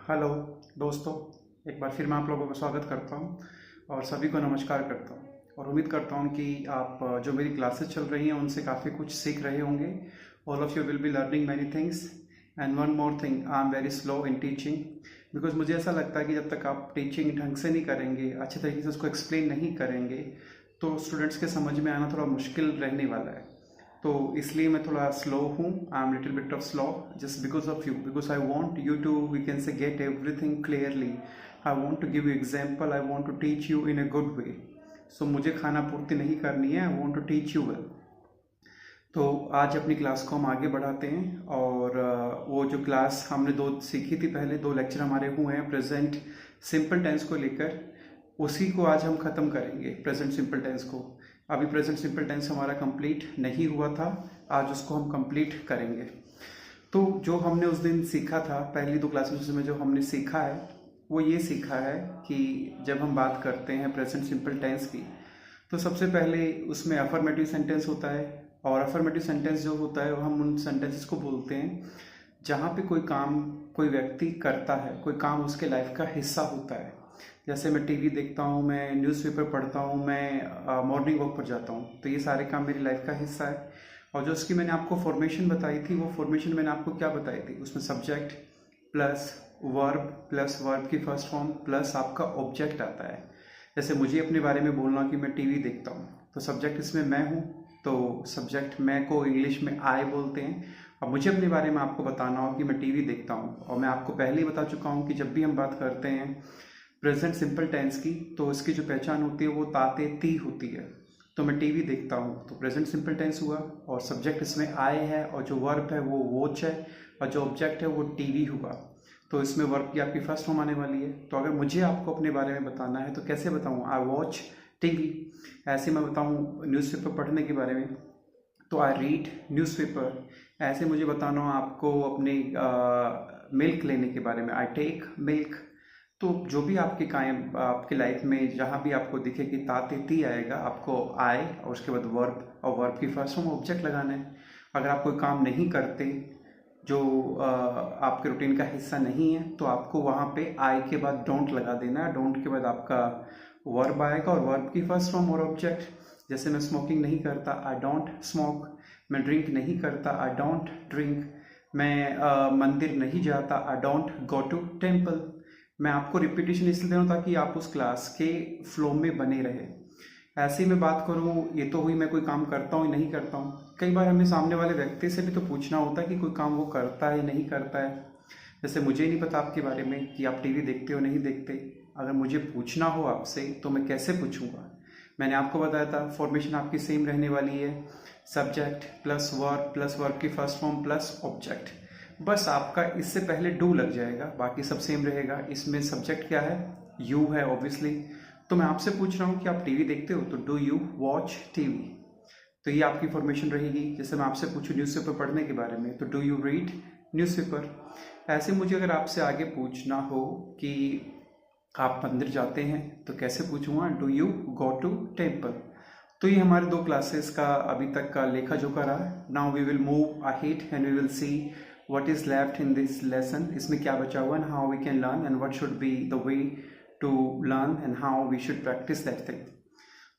Hello दोस्तों, एक बार फिर मैं आप लोगों का स्वागत करता हूं और सभी को नमस्कार करता हूं और उम्मीद करता हूं कि आप जो मेरी क्लासेस चल रही हैं उनसे काफ़ी कुछ सीख रहे होंगे। All of you will be learning many things and one more thing, I am very slow in teaching because मुझे ऐसा लगता है कि जब तक आप टीचिंग ढंग से नहीं करेंगे, अच्छे तरीके से उसको एक्सप्लेन नहीं करेंगे तो स्टूडेंट्स के समझ में आना थोड़ा मुश्किल रहने वाला है। तो इसलिए मैं थोड़ा स्लो हूँ। I am little bit of slow just because of you, because I want you to we can say get everything clearly. I want to give you example, I want to teach you in a good way. So मुझे खाना पूर्ति नहीं करनी है, I want to teach you well. तो आज अपनी class को हम आगे बढ़ाते हैं और वो जो क्लास हमने दो सीखी थी, पहले दो लेक्चर हमारे हुए हैं प्रेजेंट सिंपल टेंस को लेकर, उसी को आज हम ख़त्म करेंगे। प्रेजेंट सिंपल टेंस को अभी प्रेजेंट सिंपल टेंस हमारा कंप्लीट नहीं हुआ था, आज उसको हम कंप्लीट करेंगे। तो जो हमने उस दिन सीखा था, पहली दो क्लासेस में जो हमने सीखा है वो ये सीखा है कि जब हम बात करते हैं प्रेजेंट सिंपल टेंस की तो सबसे पहले उसमें अफर्मेटिव सेंटेंस होता है। और अफर्मेटिव सेंटेंस जो होता है वो हम उन सेंटेंसेस को बोलते हैं जहाँ पे कोई काम कोई व्यक्ति करता है, कोई काम उसके लाइफ का हिस्सा होता है। जैसे मैं टीवी देखता हूँ, मैं न्यूज़पेपर पढ़ता हूँ, मैं मॉर्निंग वॉक पर जाता हूँ, तो ये सारे काम मेरी लाइफ का हिस्सा है। और जो उसकी मैंने आपको फॉर्मेशन बताई थी, वो फॉर्मेशन मैंने आपको क्या बताई थी, उसमें सब्जेक्ट प्लस वर्ब की फर्स्ट फॉर्म प्लस आपका ऑब्जेक्ट आता है। जैसे मुझे अपने बारे में बोलना कि मैं टीवी देखता हूँ, तो सब्जेक्ट इसमें मैं हूँ, तो सब्जेक्ट मैं को इंग्लिश में आई बोलते हैं। अब मुझे अपने बारे में आपको बताना हो कि मैं टीवी देखता हूँ, और मैं आपको पहले ही बता चुका हूँ कि जब भी हम बात करते हैं प्रेजेंट सिंपल टेंस की तो इसकी जो पहचान होती है वो ताते ती होती है। तो मैं टीवी देखता हूँ तो प्रेजेंट सिंपल टेंस हुआ, और सब्जेक्ट इसमें आई है, और जो वर्ब है वो वॉच है, और जो ऑब्जेक्ट है वो टीवी हुआ। तो इसमें वर्ब की आपकी फर्स्ट फॉर्म आने वाली है। तो अगर मुझे आपको अपने बारे में बताना है तो कैसे बताऊँ, आई वॉच टीवी। ऐसे मैं बताऊँ न्यूज़पेपर पढ़ने के बारे में तो आई रीड न्यूज़पेपर। ऐसे मुझे बताना हो आपको अपने मिल्क लेने के बारे में, आई टेक मिल्क। तो जो भी आपके कायम आपके लाइफ में जहाँ भी आपको दिखे कि ताते ती आएगा, आपको आए और उसके बाद वर्ब, और वर्ब की फर्स्ट फॉर्म ऑब्जेक्ट लगाना है। अगर आप कोई काम नहीं करते जो आपके रूटीन का हिस्सा नहीं है तो आपको वहाँ पे आई के बाद डोंट लगा देना है। डोंट के बाद आपका वर्ब आएगा और वर्ब की फर्स्ट फॉर्म और ऑब्जेक्ट। जैसे मैं स्मोकिंग नहीं करता, आई डोंट स्मोक। मैं ड्रिंक नहीं करता, आई डोंट ड्रिंक। मैं मंदिर नहीं जाता, I don't go to temple. मैं आपको रिपीटेशन इसलिए दे रहा हूँ ताकि आप उस क्लास के फ्लो में बने रहे। ऐसे ही मैं बात करूँ, ये तो हुई मैं कोई काम करता हूँ या नहीं करता हूँ। कई बार हमें सामने वाले व्यक्ति से भी तो पूछना होता है कि कोई काम वो करता है नहीं करता है। जैसे मुझे नहीं पता आपके बारे में कि आप टीवी देखते हो नहीं देखते, अगर मुझे पूछना हो आपसे तो मैं कैसे पूछूंगा। मैंने आपको बताया था फॉर्मेशन आपकी सेम रहने वाली है, सब्जेक्ट प्लस वर्ब की फर्स्ट फॉर्म प्लस ऑब्जेक्ट। बस आपका इससे पहले डू लग जाएगा, बाकी सब सेम रहेगा। इसमें सब्जेक्ट क्या है, यू है ऑब्वियसली। तो मैं आपसे पूछ रहा हूँ कि आप टीवी देखते हो, तो डू यू वॉच टीवी। तो ये आपकी फॉर्मेशन रहेगी। जैसे मैं आपसे पूछूं न्यूज़पेपर पढ़ने के बारे में, तो डू यू रीड न्यूज़पेपर। ऐसे मुझे अगर आपसे आगे पूछना हो कि आप मंदिर जाते हैं तो कैसे पूछूंगा, do you go to temple. तो ये हमारे दो क्लासेस का अभी तक का लेखा जोखा रहा। Now we will move ahead and we will see what is left in this lesson. इसमें क्या बचा हुआ है, how we can learn and what should be the way to learn and how we should practice that thing.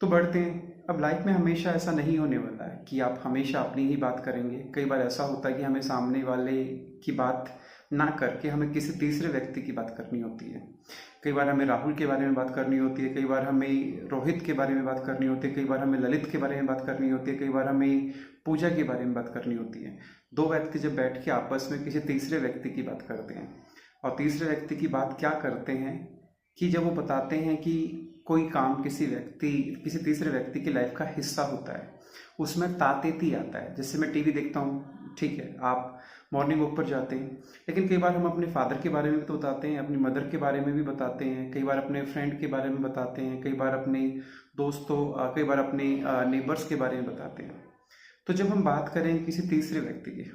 तो बढ़ते हैं। अब life में हमेशा ऐसा नहीं होने वाला है कि आप हमेशा अपनी ही बात करेंगे। कई बार ऐसा होता है कि हमें सामने वाले की बात ना करके हमें किसी तीसरे व्यक्ति की बात करनी होती है। कई बार हमें राहुल के बारे में बात करनी होती है, कई बार हमें रोहित के बारे में बात करनी होती है, कई बार हमें ललित के बारे में बात करनी होती है, कई बार हमें पूजा के बारे में बात करनी होती है। दो व्यक्ति जब बैठ के आपस में किसी तीसरे व्यक्ति की बात करते हैं, और तीसरे व्यक्ति की बात क्या करते हैं कि जब वो बताते हैं कि कोई काम किसी तीसरे व्यक्ति की लाइफ का हिस्सा होता है, उसमें तातेती आता है। जैसे मैं टीवी देखता हूँ, ठीक है, आप मॉर्निंग वॉक पर जाते हैं, लेकिन कई बार हम अपने फादर के बारे में भी तो बताते हैं, अपनी मदर के बारे में भी बताते हैं, कई बार अपने फ्रेंड के बारे में बताते हैं, कई बार अपने दोस्तों, कई बार अपने नेबर्स के बारे में बताते हैं। तो जब हम बात करें किसी तीसरे व्यक्ति की,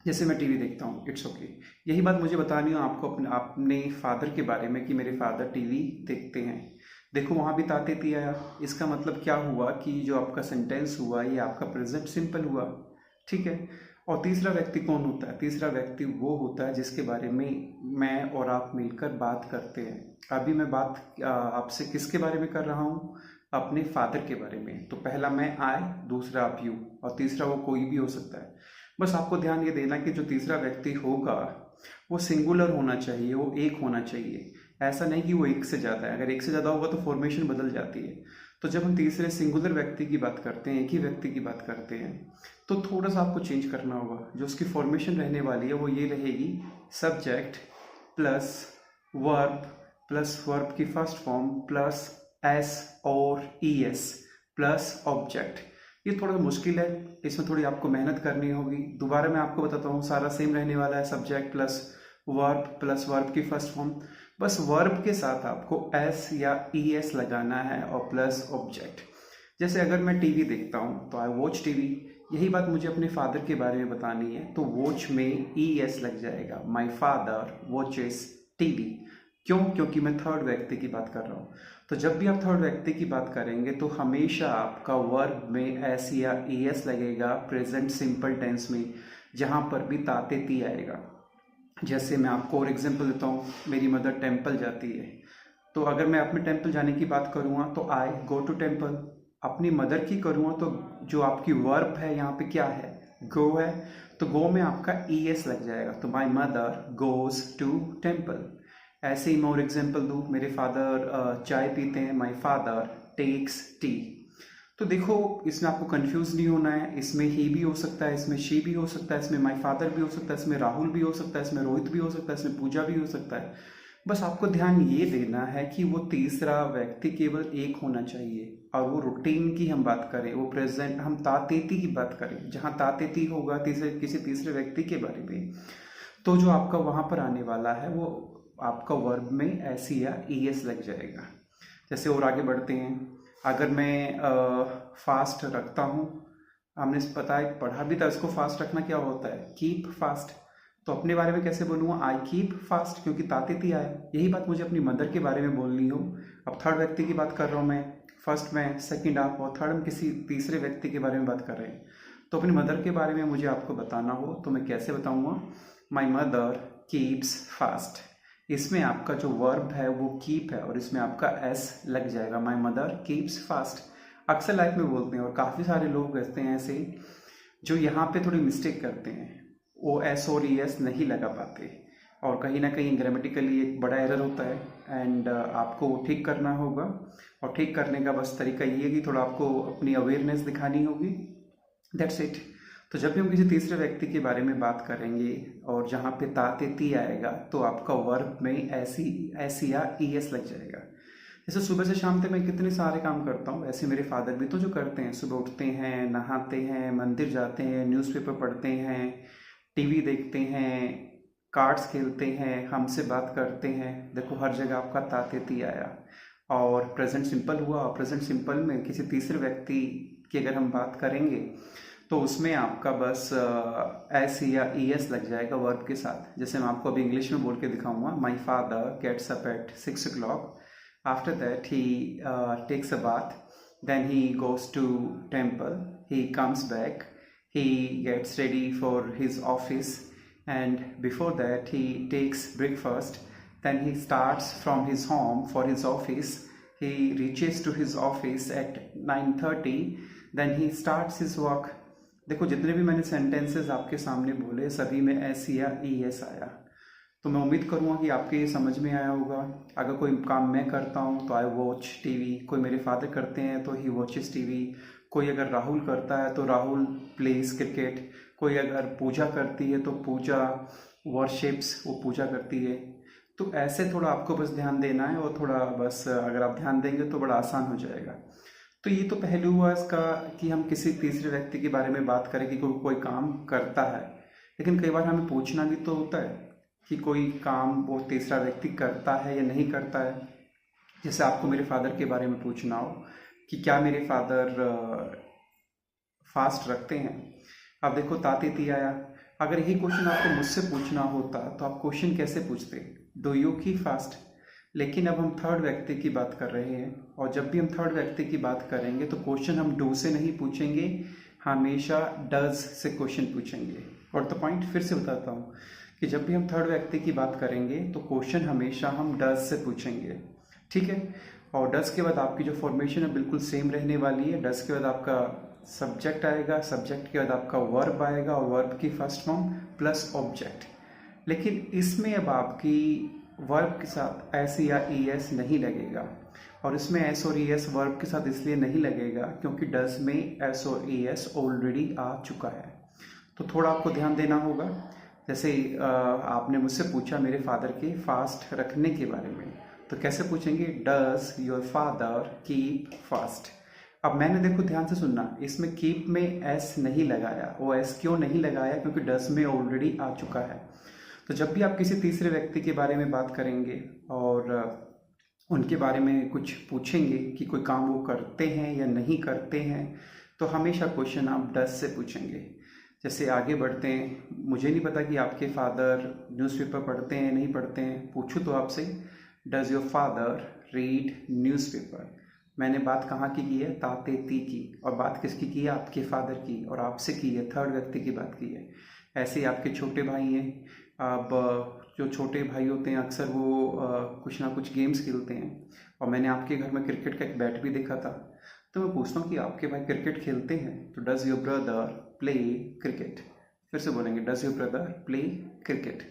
जैसे मैं टीवी देखता हूँ, इट्स ओके, यही बात मुझे बतानी हो आपको अपने फादर के बारे में कि मेरे फादर टीवी देखते हैं। देखो वहाँ भी तातेती आया। इसका मतलब क्या हुआ कि जो आपका सेंटेंस हुआ ये आपका प्रेजेंट सिंपल हुआ, ठीक है। और तीसरा व्यक्ति कौन होता है? तीसरा व्यक्ति वो होता है जिसके बारे में मैं और आप मिलकर बात करते हैं। अभी मैं बात आपसे किसके बारे में कर रहा हूँ? अपने फादर के बारे में। तो पहला मैं आई, दूसरा आप यू, और तीसरा वो कोई भी हो सकता है। बस आपको ध्यान ये देना कि जो तीसरा व्यक्ति होगा वो सिंगुलर होना चाहिए, वो एक होना चाहिए। ऐसा नहीं कि वो एक से ज़्यादा है। अगर एक से ज़्यादा होगा तो फॉर्मेशन बदल जाती है। तो जब हम तीसरे सिंगुलर व्यक्ति की बात करते हैं, एक ही व्यक्ति की बात करते हैं, तो थोड़ा सा आपको चेंज करना होगा। जो उसकी फॉर्मेशन रहने वाली है वो ये रहेगी, सब्जेक्ट प्लस वर्ब की फर्स्ट फॉर्म प्लस एस और ई एस प्लस ऑब्जेक्ट। ये थोड़ा मुश्किल है, इसमें थोड़ी आपको मेहनत करनी होगी। दोबारा मैं आपको बताता हूँ, सारा सेम रहने वाला है, सब्जेक्ट प्लस वर्ब की फर्स्ट फॉर्म। बस वर्ब के साथ आपको एस या ई एस लगाना है और प्लस ऑब्जेक्ट। जैसे अगर मैं टीवी देखता हूँ तो आई वॉच टीवी, यही बात मुझे अपने फादर के बारे में बतानी है तो वॉच में ई एस लग जाएगा। My father watches TV. क्यों? क्योंकि मैं थर्ड व्यक्ति की बात कर रहा हूँ। तो जब भी आप थर्ड व्यक्ति की बात करेंगे तो हमेशा आपका वर्ब में एस या ई एस लगेगा प्रेजेंट सिंपल टेंस में, जहाँ पर भी ताते ती आएगा। जैसे मैं आपको और एग्जांपल देता हूँ, मेरी मदर टेम्पल जाती है, तो अगर मैं अपने टेम्पल जाने की बात करूँगा तो आई गो टू टेम्पल। अपनी मदर की करूँगा तो जो आपकी वर्ब है यहाँ पे क्या है? गो है, तो गो में आपका ई एस लग जाएगा। तो my mother goes to temple. ऐसे ही मैं और एग्जाम्पल दूँ, मेरे फादर चाय पीते हैं, माई फादर टेक्स टी। तो देखो, इसमें आपको कंफ्यूज नहीं होना है। इसमें ही भी हो सकता है, इसमें शी भी हो सकता है, इसमें माई फादर भी हो सकता है, इसमें राहुल भी हो सकता है, इसमें रोहित भी हो सकता है, इसमें पूजा भी हो सकता है। बस आपको ध्यान ये देना है कि वो तीसरा व्यक्ति केवल एक होना चाहिए। और वो रूटीन की हम बात करें, वो प्रेजेंट, हम तातेती की बात करें, जहाँ तातेती होगा किसी तीसरे व्यक्ति के बारे में, तो जो आपका वहाँ पर आने वाला है वो आपका वर्ब में एस या ई एस लग जाएगा। जैसे और आगे बढ़ते हैं, अगर मैं फास्ट रखता हूँ, हमने पता है पढ़ा भी था इसको, फास्ट रखना क्या होता है? Keep fast. तो अपने बारे में कैसे बोलूँगा? आई कीप फास्ट, क्योंकि तातेती आए। यही बात मुझे अपनी मदर के बारे में बोलनी हो। अब थर्ड व्यक्ति की बात कर रहा हूँ मैं, फर्स्ट मैं, सेकंड आप, और थर्ड हम किसी तीसरे व्यक्ति के बारे में बात कर रहे हैं। तो अपनी मदर के बारे में मुझे आपको बताना हो तो मैं कैसे बताऊँगा? My mother keeps fast. इसमें आपका जो वर्ब है वो कीप है और इसमें आपका एस लग जाएगा। My mother keeps fast. अक्सर लाइफ में बोलते हैं, और काफ़ी सारे लोग कहते हैं ऐसे जो यहाँ पे थोड़ी मिस्टेक करते हैं, वो एस और ई एस नहीं लगा पाते, और कहीं ना कहीं ग्रामेटिकली एक बड़ा एरर होता है। एंड आपको ठीक करना होगा, और ठीक करने का बस तरीका ये है कि थोड़ा आपको अपनी अवेयरनेस दिखानी होगी। That's it. तो जब भी हम किसी तीसरे व्यक्ति के बारे में बात करेंगे और जहाँ पे ताते ती आएगा तो आपका वर्ब में ऐसी या ई एस लग जाएगा। जैसे सुबह से शाम तक मैं कितने सारे काम करता हूँ, ऐसे मेरे फादर भी तो जो करते हैं, सुबह उठते हैं, नहाते हैं, मंदिर जाते हैं, न्यूज़पेपर पढ़ते हैं, टीवी देखते हैं, कार्ड्स खेलते हैं, हमसे बात करते हैं। देखो हर जगह आपका ताते ती आया। और प्रेजेंट सिंपल हुआ, और प्रेजेंट सिंपल में किसी तीसरे व्यक्ति की अगर हम बात करेंगे तो उसमें आपका बस एस या ई एस लग जाएगा वर्ब के साथ। जैसे मैं आपको अभी इंग्लिश में बोल के दिखाऊंगा, my father gets up at 6 o'clock, after that he takes a bath, then he goes to temple, he comes back, he gets ready for his office, and before that he takes breakfast, then he starts from his home for his office, he reaches to his office at 9:30, then he starts his work। देखो जितने भी मैंने sentences आपके सामने बोले सभी में S या ई एस आया। तो मैं उम्मीद करूँगा कि आपके ये समझ में आया होगा। अगर कोई काम मैं करता हूँ तो आई वॉच टीवी, कोई मेरे फादर करते हैं तो ही वॉचेस टीवी, कोई अगर राहुल करता है तो राहुल प्लेस क्रिकेट, कोई अगर पूजा करती है तो पूजा वर्शिप्स, वो पूजा करती है। तो ऐसे थोड़ा आपको बस ध्यान देना है, और थोड़ा बस अगर आप ध्यान देंगे तो बड़ा आसान हो जाएगा। तो ये तो पहलू हुआ इसका कि हम किसी तीसरे व्यक्ति के बारे में बात करें कि कोई काम करता है। लेकिन कई बार हमें पूछना भी तो होता है कि कोई काम वो तीसरा व्यक्ति करता है या नहीं करता है। जैसे आपको मेरे फादर के बारे में पूछना हो कि क्या मेरे फादर फास्ट रखते हैं। अब देखो तातीती आया। अगर यही क्वेश्चन आपको मुझसे पूछना होता तो आप क्वेश्चन कैसे पूछते? Do you keep fast. लेकिन अब हम थर्ड व्यक्ति की बात कर रहे हैं, और जब भी हम थर्ड व्यक्ति की बात करेंगे तो क्वेश्चन हम डू से नहीं पूछेंगे, हमेशा डज से क्वेश्चन पूछेंगे। और द पॉइंट फिर से बताता हूँ कि जब भी हम थर्ड व्यक्ति की बात करेंगे तो क्वेश्चन हमेशा हम डज से पूछेंगे, ठीक है। और डज के बाद आपकी जो फॉर्मेशन है बिल्कुल सेम रहने वाली है। डज के बाद आपका सब्जेक्ट आएगा, सब्जेक्ट के बाद आपका वर्ब आएगा और वर्ब की फर्स्ट फॉर्म प्लस ऑब्जेक्ट। लेकिन इसमें अब आपकी वर्ब के साथ एस या ई एस नहीं लगेगा, और इसमें एस और ई एस वर्ब के साथ इसलिए नहीं लगेगा क्योंकि डज में एस और ई एस ऑलरेडी आ चुका है। तो थोड़ा आपको ध्यान देना होगा। जैसे आपने मुझसे पूछा मेरे फादर के फास्ट रखने के बारे में, तो कैसे पूछेंगे, does your father keep fast. अब मैंने, देखो ध्यान से सुनना, इसमें कीप में एस नहीं लगाया। वो एस क्यों नहीं लगाया, क्योंकि डज में ऑलरेडी आ चुका है। तो जब भी आप किसी तीसरे व्यक्ति के बारे में बात करेंगे और उनके बारे में कुछ पूछेंगे कि कोई काम वो करते हैं या नहीं करते हैं, तो हमेशा क्वेश्चन आप डज से पूछेंगे। जैसे आगे बढ़ते हैं, मुझे नहीं पता कि आपके फादर न्यूज़पेपर पढ़ते हैं नहीं पढ़ते हैं, पूछूँ तो आपसे, does your father read newspaper. मैंने बात कहाँ की है, ताते ती की, और बात किसकी की है, आपके फादर की, और आपसे की है, थर्ड व्यक्ति की बात की है। ऐसे ही आपके छोटे भाई हैं, अब जो छोटे भाई होते हैं अक्सर वो कुछ ना कुछ गेम्स खेलते हैं, और मैंने आपके घर में क्रिकेट का एक बैट भी देखा था। तो मैं पूछता हूँ कि आपके भाई क्रिकेट खेलते हैं, तो does your brother play cricket. फिर से बोलेंगे, does your brother play cricket.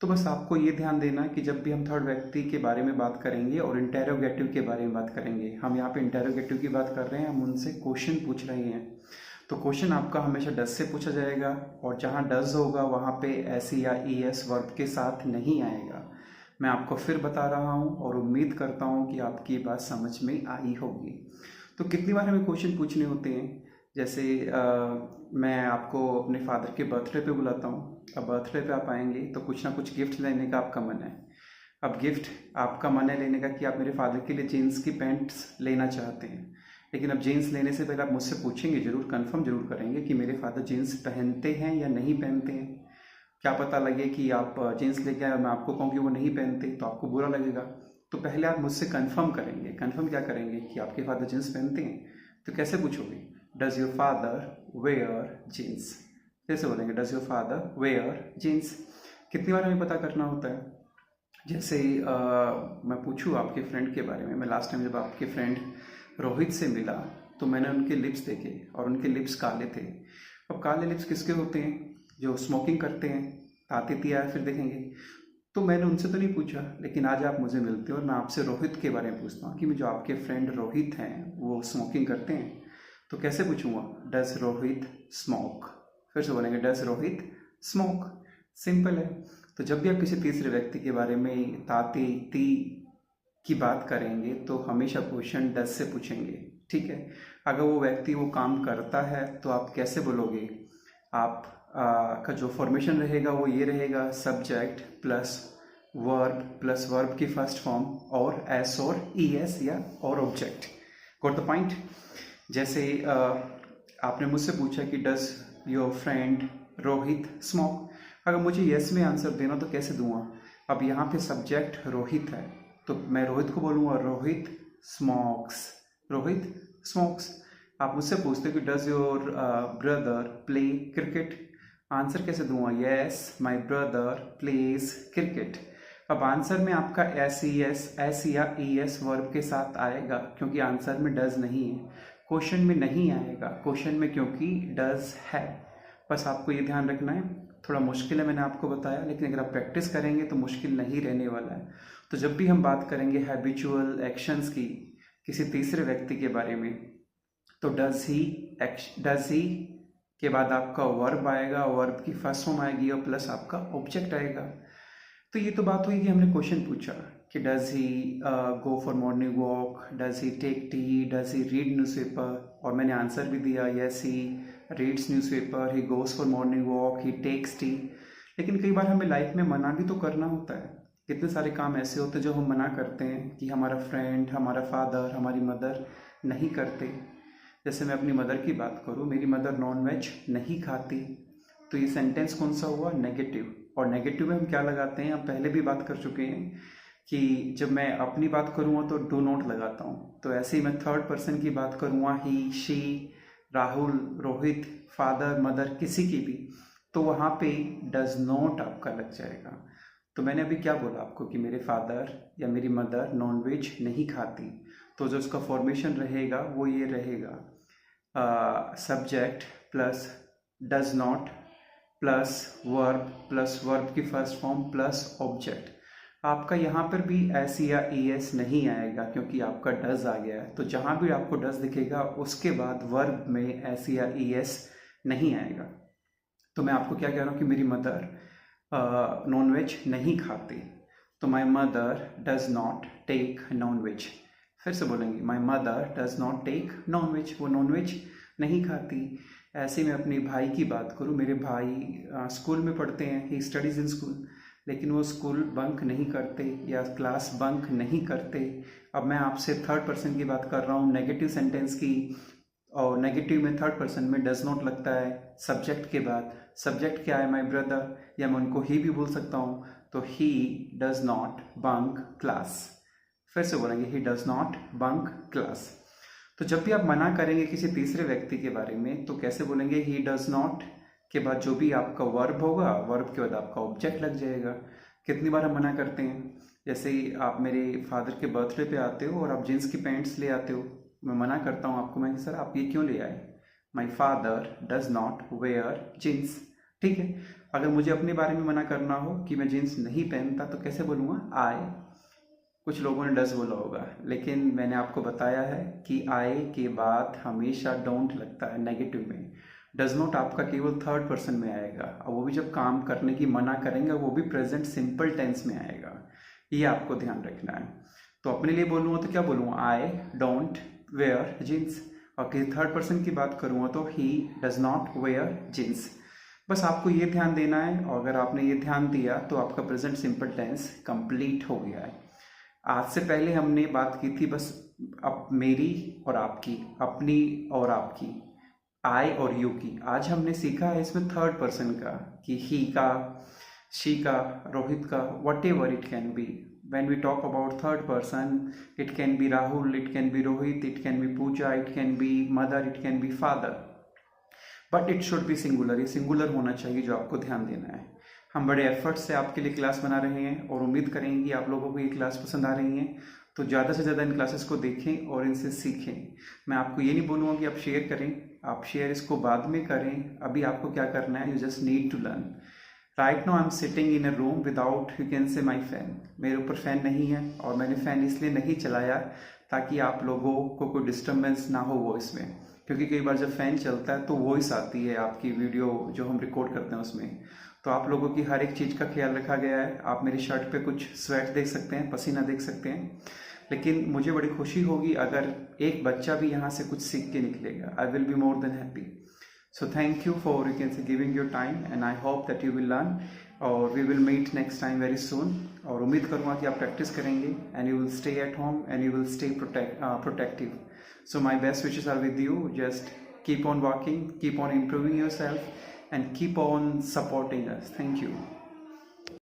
तो बस आपको ये ध्यान देना कि जब भी हम थर्ड व्यक्ति के बारे में बात करेंगे और इंटेरोगेटिव के बारे में बात करेंगे, हम यहाँ पे इंटेरोगेटिव की बात कर रहे हैं, हम उनसे क्वेश्चन पूछ रहे हैं, तो क्वेश्चन आपका हमेशा डज से पूछा जाएगा, और जहाँ डज होगा वहाँ पे एस या ई एस वर्ब के साथ नहीं आएगा। मैं आपको फिर बता रहा हूँ और उम्मीद करता हूँ कि आपकी बात समझ में आई होगी। तो कितनी बार हमें क्वेश्चन पूछने होते हैं, जैसे मैं आपको अपने फादर के बर्थडे पे बुलाता हूँ, अब बर्थडे पे आप आएंगे तो कुछ ना कुछ गिफ्ट लेने का आपका मन है। अब गिफ्ट आपका मन है लेने का कि आप मेरे फादर के लिए जीन्स की पैंट्स लेना चाहते हैं, लेकिन अब जीन्स लेने से पहले आप मुझसे पूछेंगे जरूर, कंफर्म जरूर करेंगे कि मेरे फादर जीन्स पहनते हैं या नहीं पहनते हैं। क्या पता लगे कि आप जीन्स लेके आए और मैं आपको कहूँ कि वो नहीं पहनते, तो आपको बुरा लगेगा। तो पहले आप मुझसे कंफर्म करेंगे। कंफर्म क्या करेंगे कि आपके फादर जीन्स पहनते हैं। तो कैसे पूछोगे, does your father wear jeans. जैसे बोलेंगे, does your father wear jeans. कितनी बार हमें पता करना होता है, जैसे मैं पूछूँ आपके फ्रेंड के बारे में। मैं लास्ट टाइम जब आपके फ्रेंड रोहित से मिला तो मैंने उनके लिप्स देखे और उनके लिप्स काले थे। अब काले लिप्स किसके होते हैं, जो स्मोकिंग करते हैं। ताते आया फिर देखेंगे। तो मैंने उनसे तो नहीं पूछा, लेकिन आज आप मुझे मिलते हो और मैं आपसे रोहित के बारे में पूछता हूँ कि जो आपके फ्रेंड रोहित हैं वो स्मोकिंग करते हैं। तो कैसे पूछूंगा, डज रोहित स्मोक। फिर से बोलेंगे, डज रोहित स्मोक। सिंपल है। तो जब भी आप किसी तीसरे व्यक्ति के बारे में ताते ती की बात करेंगे तो हमेशा क्वेश्चन डज से पूछेंगे, ठीक है। अगर वो व्यक्ति वो काम करता है तो आप कैसे बोलोगे, आप का जो फॉर्मेशन रहेगा वो ये रहेगा, सब्जेक्ट प्लस वर्ब की फर्स्ट फॉर्म और एस और ई एस या और ऑब्जेक्ट। Got the point. जैसे आपने मुझसे पूछा कि does your friend Rohit smoke. अगर मुझे यस में आंसर देना तो कैसे दूंगा, अब यहाँ पे सब्जेक्ट रोहित है तो मैं रोहित को बोलूँगा रोहित स्मोक्स, रोहित स्मोक्स। आप मुझसे पूछते हो कि does your brother play cricket. Answer कैसे दूंगा, yes my brother pledge cricket. अब आंसर में आपका एस या ई एस वर्ब के साथ आएगा, क्योंकि आंसर में डज नहीं है। क्वेश्चन में नहीं आएगा, क्वेश्चन में क्योंकि डज है। बस आपको ये ध्यान रखना है। थोड़ा मुश्किल है मैंने आपको बताया, लेकिन अगर आप प्रैक्टिस करेंगे तो मुश्किल नहीं रहने वाला है। तो जब भी हम बात करेंगे हैबिचुअल एक्शंस की किसी तीसरे व्यक्ति के बारे में, तो डज ही के बाद आपका वर्ब आएगा, वर्ब की फर्स्ट फॉर्म आएगी और प्लस आपका ऑब्जेक्ट आएगा। तो ये तो बात हुई कि हमने क्वेश्चन पूछा कि does he go for morning walk, does he take tea, does he read newspaper, और मैंने आंसर भी दिया, yes he reads newspaper, he goes for morning walk, he takes tea. लेकिन कई बार हमें लाइफ में मना भी तो करना होता है। कितने सारे काम ऐसे होते हैं जो हम मना करते हैं कि हमारा फ्रेंड, हमारा फादर, हमारी मदर नहीं करते। जैसे मैं अपनी मदर की बात करूँ, मेरी मदर नॉन वेज नहीं खाती, तो ये सेंटेंस कौन सा हुआ, नेगेटिव। और नेगेटिव में हम क्या लगाते हैं, हम पहले भी बात कर चुके हैं कि जब मैं अपनी बात करूँगा तो डू नॉट लगाता हूँ। तो ऐसे ही मैं थर्ड पर्सन की बात करूँगा, he, she, Rahul, Rohit, father, mother, किसी की भी, तो वहाँ पे डज नॉट आपका लग जाएगा। तो मैंने अभी क्या बोला आपको कि मेरे फादर या मेरी मदर नॉनवेज नहीं खाती, तो जो उसका फॉर्मेशन रहेगा वो ये रहेगा, subject plus does not plus verb की फर्स्ट फॉर्म प्लस ऑब्जेक्ट। आपका यहाँ पर भी एस या ई एस नहीं आएगा क्योंकि आपका डज आ गया है। तो जहाँ भी आपको डज दिखेगा उसके बाद वर्ब में एस या ई एस नहीं आएगा। तो मैं आपको क्या कह रहा हूँ कि मेरी मदर नॉनवेज नहीं खाती, तो my mother does not take nonveg. फिर से बोलेंगे my mother does not take nonveg, वो नॉनवेज नहीं खाती। ऐसे मैं अपने भाई की बात करूँ, मेरे भाई स्कूल में पढ़ते हैं, ही स्टडीज़ इन स्कूल, लेकिन वो स्कूल बंक नहीं करते या क्लास बंक नहीं करते। अब मैं आपसे थर्ड पर्सन की बात कर रहा हूँ, नेगेटिव सेंटेंस की, और नेगेटिव में थर्ड पर्सन में डज नॉट लगता है सब्जेक्ट के बाद। सब्जेक्ट क्या है, माई ब्रदर, या मैं उनको ही भी बोल सकता हूँ, तो he does not bunk class. फिर से बोलेंगे ही डज नॉट बंक क्लास। तो जब भी आप मना करेंगे किसी तीसरे व्यक्ति के बारे में तो कैसे बोलेंगे, ही डज नॉट के बाद जो भी आपका वर्ब होगा, वर्ब के बाद आपका ऑब्जेक्ट लग जाएगा। कितनी बार हम मना करते हैं, जैसे ही आप मेरे फादर के बर्थडे पे आते हो और आप जीन्स की पैंट्स ले आते हो, मैं मना करता हूँ आपको, मैं कि सर आप ये क्यों ले आए, my father does not wear jeans. ठीक है, अगर मुझे अपने बारे में मना करना हो कि मैं जीन्स नहीं पहनता तो कैसे बोलूँगा, आई। कुछ लोगों ने डज बोला होगा, लेकिन मैंने आपको बताया है कि आई के बाद हमेशा डोंट लगता है नेगेटिव में। डज नॉट आपका केवल थर्ड पर्सन में आएगा, और वो भी जब काम करने की मना करेंगे वो भी प्रेजेंट सिंपल टेंस में आएगा। ये आपको ध्यान रखना है। तो अपने लिए बोलूँगा तो क्या बोलूँगा, आई डोंट वेयर जीन्स। और किसी थर्ड पर्सन की बात करूँगा तो he does not wear jeans. बस आपको ये ध्यान देना है, और अगर आपने ये ध्यान दिया तो आपका प्रेजेंट सिंपल टेंस कंप्लीट हो गया है। आज से पहले हमने बात की थी बस अब मेरी और आपकी, अपनी और आपकी, आई और यू की। आज हमने सीखा है इसमें थर्ड पर्सन का, कि ही का, शी का, रोहित का, what ever it can be. When we talk about third person, it can be Rahul, it can be Rohit, it can be Pooja, it can be mother, it can be father, but it should be singular। ये singular होना चाहिए, जो आपको ध्यान देना है। हम बड़े एफर्ट से आपके लिए क्लास बना रहे हैं और उम्मीद करेंगे कि आप लोगों को ये क्लास पसंद आ रही है। तो ज़्यादा से ज़्यादा इन क्लासेस को देखें और इनसे सीखें। मैं आपको ये नहीं बोलूँगा कि आप शेयर करें, आप शेयर इसको बाद में करें। अभी आपको क्या करना है, you just need to learn. Right now I am sitting in a room without, you can say, my fan. मेरे ऊपर फ़ैन नहीं है, और मैंने फ़ैन इसलिए नहीं चलाया ताकि आप लोगों को कोई डिस्टर्बेंस ना हो वॉइस में, क्योंकि कई बार जब फ़ैन चलता है तो वॉइस आती है आपकी वीडियो जो हम रिकॉर्ड करते हैं उसमें। तो आप लोगों की हर एक चीज़ का ख्याल रखा गया है। आप मेरी शर्ट पे कुछ स्वेट देख सकते हैं, पसीना देख सकते हैं, लेकिन मुझे बड़ी खुशी होगी अगर एक बच्चा भी यहाँ से कुछ सीख के निकलेगा। I will be more than happy. So thank you for, you can say, giving your time, and I hope that you will learn, और we will meet next time very soon. और उम्मीद करूँगा कि आप प्रैक्टिस करेंगे, and you will stay at home, and you will stay protective. So my best wishes are with you. Just keep on walking, keep on improving yourself, and keep on supporting us. Thank you.